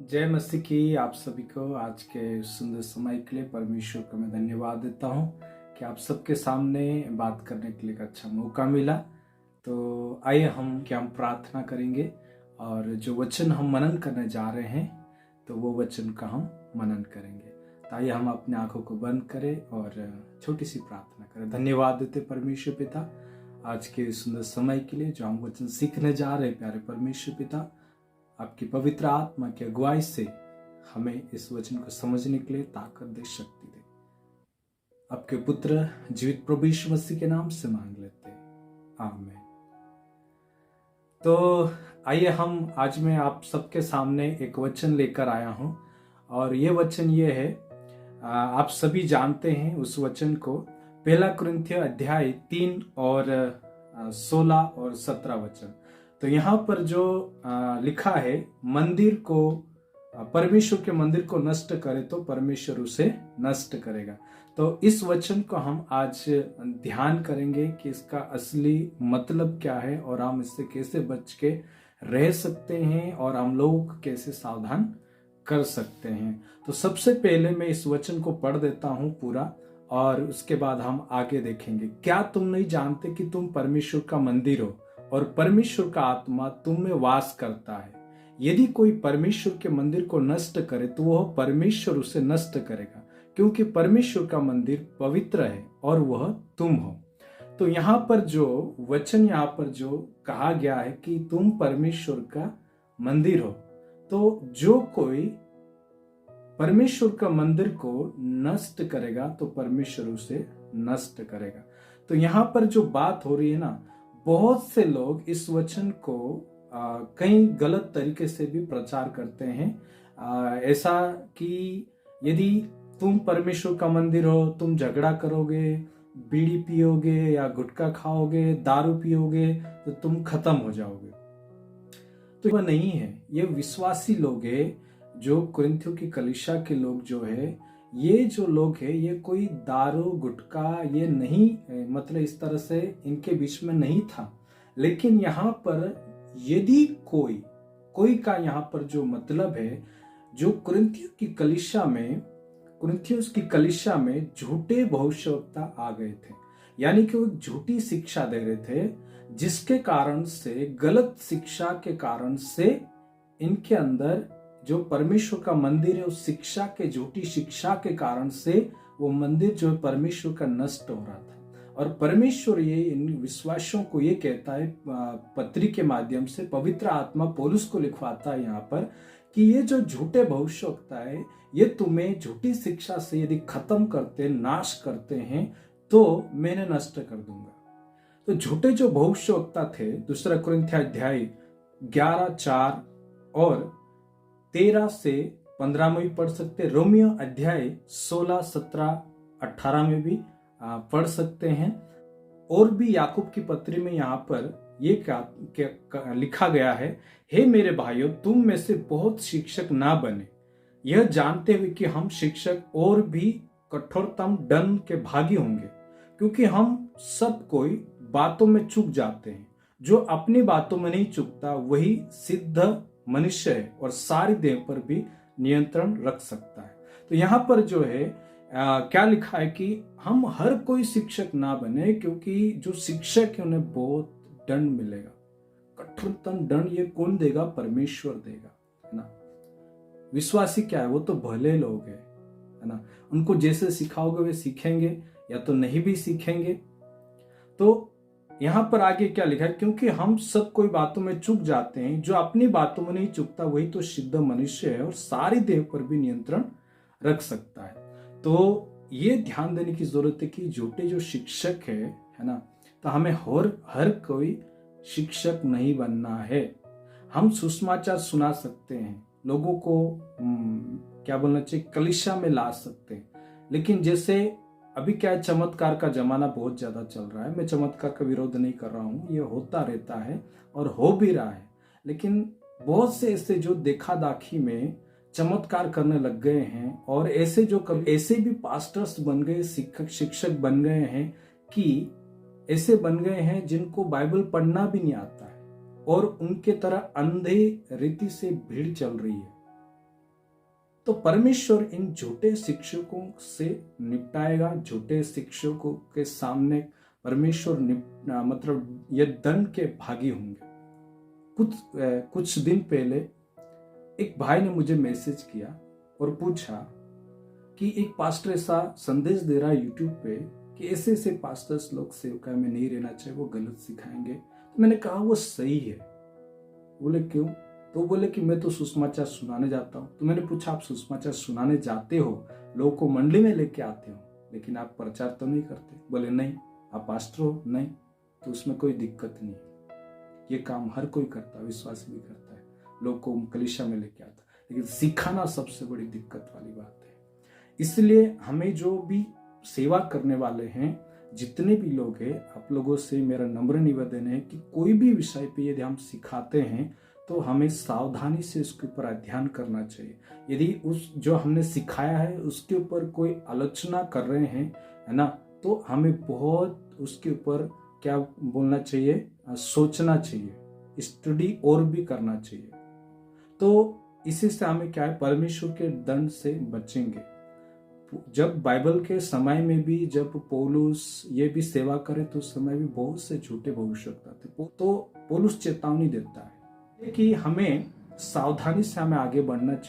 जय मसीह की आप सभी को आज के सुंदर समय के लिए परमेश्वर को मैं धन्यवाद देता हूँ कि आप सबके सामने बात करने के लिए एक अच्छा मौका मिला। तो आइए हम प्रार्थना करेंगे और जो वचन हम मनन करने जा रहे हैं तो वो वचन का हम मनन करेंगे। तो आइए हम अपने आंखों को बंद करें और छोटी सी प्रार्थना करें। धन्यवाद देते परमेश्वर पिता आज के सुंदर समय के लिए जो हम वचन सीखने जा रहे हैं। प्यारे परमेश्वर पिता, आपकी पवित्र आत्मा की अगुवाई से हमें इस वचन को समझने के लिए ताकत दे, शक्ति दे। आपके पुत्र जीवित प्रभु यीशु मसीह के नाम से मांग लेते हैं, आमीन। तो आइए आज मैं आप सबके सामने एक वचन लेकर आया हूं और ये वचन ये है, आप सभी जानते हैं उस वचन को। पहला कुरिन्थियों अध्याय 3 और 16 और 17 वचन। तो यहाँ पर जो लिखा है, मंदिर को परमेश्वर के मंदिर को नष्ट करे तो परमेश्वर उसे नष्ट करेगा। तो इस वचन को हम आज ध्यान करेंगे कि इसका असली मतलब क्या है और हम इससे कैसे बच के रह सकते हैं और हम लोगों को कैसे सावधान कर सकते हैं। तो सबसे पहले मैं इस वचन को पढ़ देता हूं पूरा और उसके बाद हम आगे देखेंगे। क्या तुम नहीं जानते कि तुम परमेश्वर का मंदिर हो और परमेश्वर का आत्मा तुम में वास करता है? यदि कोई परमेश्वर के मंदिर को नष्ट करे तो वह परमेश्वर उसे नष्ट करेगा, क्योंकि परमेश्वर का मंदिर पवित्र है और वह तुम हो। तो यहाँ पर जो वचन यहाँ पर जो कहा गया है कि तुम परमेश्वर का मंदिर हो, तो जो कोई परमेश्वर का मंदिर को नष्ट करेगा तो परमेश्वर उसे नष्ट करेगा। तो यहाँ पर जो बात हो रही है ना, बहुत से लोग इस वचन को कई गलत तरीके से भी प्रचार करते हैं। ऐसा कि यदि तुम परमेश्वर का मंदिर हो, तुम झगड़ा करोगे, बीड़ी पियोगे या गुटखा खाओगे, दारू पियोगे तो तुम खत्म हो जाओगे। तो वह नहीं है। ये विश्वासी लोग हैं, जो कुरिन्थियों की कलीसिया के लोग जो है, ये जो लोग है, ये कोई दारू गुटखा ये नहीं, मतलब इस तरह से इनके बीच में नहीं था। लेकिन यहाँ पर यदि कोई का यहाँ पर जो मतलब है, जो कुरिन्थियों की कलीसिया में झूठे भविष्यवक्ता आ गए थे, यानी कि वो झूठी शिक्षा दे रहे थे, जिसके कारण से, गलत शिक्षा के कारण से इनके अंदर जो परमेश्वर का मंदिर है, उस शिक्षा के, झूठी शिक्षा के कारण से वो मंदिर जो परमेश्वर का नष्ट हो रहा था। और परमेश्वर ये इन विश्वासियों को ये कहता है पत्री के माध्यम से, पवित्र आत्मा पौलुस को लिखवाता है यहाँ पर कि ये जो झूठे भविष्यवक्ता है, ये तुम्हें झूठी शिक्षा से यदि खत्म करते, नाश करते हैं तो मैंने नष्ट कर दूंगा। तो झूठे जो भविष्यवक्ता थे, दूसरा कुरिन्थियों अध्याय 11:4 और 13 से 15 में भी पढ़ सकते, रोमियो अध्याय 16, 17, 18 में भी पढ़ सकते हैं। और भी याकूब की पत्री में यहाँ पर ये क्या लिखा गया है, हे मेरे भाइयों, तुम में से बहुत शिक्षक ना बने, यह जानते हुए कि हम शिक्षक और भी कठोरतम दंड के भागी होंगे, क्योंकि हम सब कोई बातों में चूक जाते हैं। जो अपनी बातों में नहीं चूकता वही सिद्ध मनुष्य है और सारी देह पर भी नियंत्रण रख सकता है। तो यहाँ पर जो है क्या लिखा है कि हम हर कोई शिक्षक ना बने, क्योंकि जो शिक्षक है उन्हें बहुत दंड मिलेगा। कठोरतम दंड ये कौन देगा? परमेश्वर देगा, है ना। विश्वासी क्या है? वो तो भले लोग है ना। उनको जैसे सिखाओगे वे सीखेंगे या तो नहीं भी सीखेंगे। तो यहां पर आगे क्या लिखा है, क्योंकि हम सब कोई बातों में चूक जाते हैं, जो अपनी बातों में नहीं चूकता वही तो सिद्ध मनुष्य है और सारी देह पर भी नियंत्रण रख सकता है। तो ये ध्यान देने की जरूरत है कि झूठे जो शिक्षक है ना, तो हमें हर कोई शिक्षक नहीं बनना है। हम सुसमाचार सुना सकते हैं, लोगों को क्या बोलना चाहिए, कलीसिया में ला सकते हैं। लेकिन जैसे अभी क्या है, चमत्कार का जमाना बहुत ज्यादा चल रहा है। मैं चमत्कार का विरोध नहीं कर रहा हूँ, ये होता रहता है और हो भी रहा है। लेकिन बहुत से ऐसे जो देखा दाखी में चमत्कार करने लग गए हैं और ऐसे भी पास्टर्स बन गए, शिक्षक बन गए हैं कि ऐसे बन गए हैं जिनको बाइबल पढ़ना भी नहीं आता है और उनके तरह अंधे रीति से भीड़ चल रही है। तो परमेश्वर इन झूठे शिक्षकों से निपटाएगा। झूठे शिक्षकों के सामने परमेश्वर मतलब ये दंड के भागी होंगे। कुछ दिन पहले एक भाई ने मुझे मैसेज किया और पूछा कि एक पास्टर ऐसा संदेश दे रहा है यूट्यूब पे कि ऐसे ऐसे पास्टर्स लोग सेवकाई में नहीं रहना चाहिए, वो गलत सिखाएंगे। तो मैंने कहा वो सही है। बोले क्यों? तो बोले कि मैं तो सुसमाचार सुनाने जाता हूँ। तो मैंने पूछा आप सुसमाचार सुनाने जाते हो, लोगों को मंडली में लेके आते हो, लेकिन आप प्रचार तो नहीं करते? बोले नहीं। आप पास्टर हो? नहीं। तो उसमें कोई दिक्कत नहीं है, ये काम हर कोई करता है, विश्वासी भी करता है, लोग को कलीसिया में लेके आता, लेकिन सिखाना सबसे बड़ी दिक्कत वाली बात है। इसलिए हमें जो भी सेवा करने वाले हैं, जितने भी लोग हैं, आप लोगों से मेरा नम्र निवेदन है कि कोई भी विषय पे यदि हम सिखाते हैं तो हमें सावधानी से उसके ऊपर अध्ययन करना चाहिए। यदि उस जो हमने सिखाया है उसके ऊपर कोई आलोचना कर रहे हैं, है ना, तो हमें बहुत उसके ऊपर क्या बोलना चाहिए, सोचना चाहिए, स्टडी और भी करना चाहिए। तो इसी से हमें क्या है, परमेश्वर के दंड से बचेंगे। जब बाइबल के समय में भी जब पौलुस ये भी सेवा करे तो उस समय भी बहुत से झूठे भविष्यवक्ता थे। तो पौलुस चेतावनी देता है कि हमें सावधानी से हमें आगे बढ़ना चाहिए।